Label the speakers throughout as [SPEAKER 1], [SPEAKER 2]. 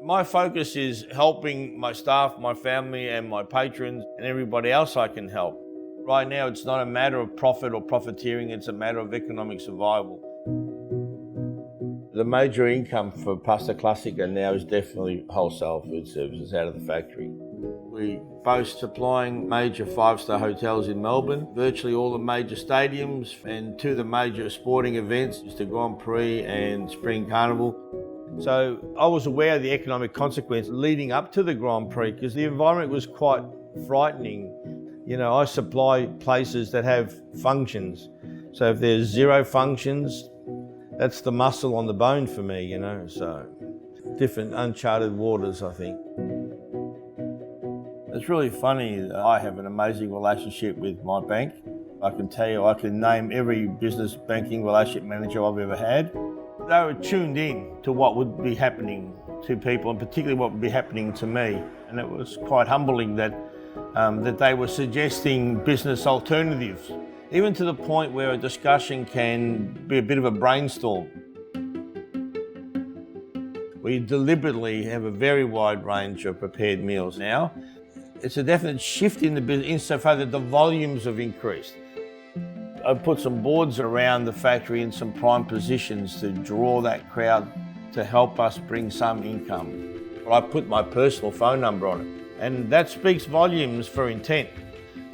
[SPEAKER 1] My focus is helping my staff, my family and my patrons and everybody else I can help. Right now it's not a matter of profit or profiteering, it's a matter of economic survival. The major income for Pasta Classica now is definitely wholesale food services out of the factory. We boast supplying major five-star hotels in Melbourne, virtually all the major stadiums and two of the major sporting events, the Grand Prix and Spring Carnival. So I was aware of the economic consequence leading up to the Grand Prix because the environment was quite frightening. You know, I supply places that have functions. So if there's zero functions, that's the muscle on the bone for me, you know. So different uncharted waters, I think. It's really funny. I have an amazing relationship with my bank. I can tell you, I can name every business banking relationship manager I've ever had. They were tuned in to what would be happening to people, and particularly what would be happening to me. And it was quite humbling that they were suggesting business alternatives, even to the point where a discussion can be a bit of a brainstorm. We deliberately have a very wide range of prepared meals now. It's a definite shift in the business insofar that the volumes have increased. I've put some boards around the factory in some prime positions to draw that crowd to help us bring some income. I put my personal phone number on it, and that speaks volumes for intent.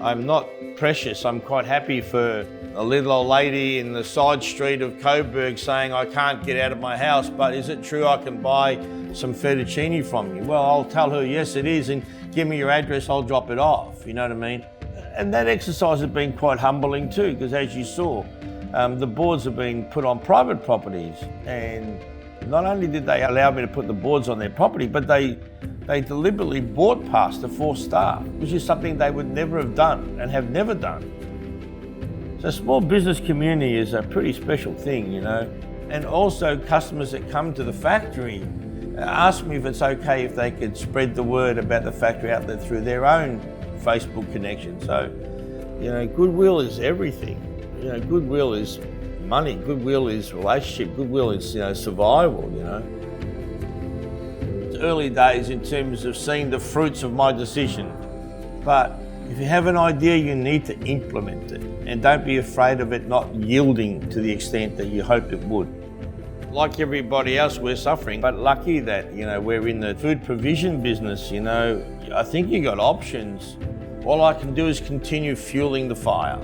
[SPEAKER 1] I'm not precious. I'm quite happy for a little old lady in the side street of Coburg saying, I can't get out of my house, but is it true I can buy some fettuccine from you? Well, I'll tell her, yes, it is, and give me your address, I'll drop it off, you know what I mean? And that exercise has been quite humbling too, because as you saw, the boards have been put on private properties, and not only did they allow me to put the boards on their property, but they deliberately bought pasta for staff, which is something they would never have done and have never done. So small business community is a pretty special thing, you know. And also customers that come to the factory ask me if it's okay if they could spread the word about the factory outlet through their own Facebook connection. So, you know, goodwill is everything. You know, goodwill is money, goodwill is relationship, goodwill is, you know, survival, you know. It's early days in terms of seeing the fruits of my decision, but if you have an idea, you need to implement it, and don't be afraid of it not yielding to the extent that you hope it would. Like everybody else, we're suffering, but lucky that, you know, we're in the food provision business, you know. I think you got options. All I can do is continue fueling the fire.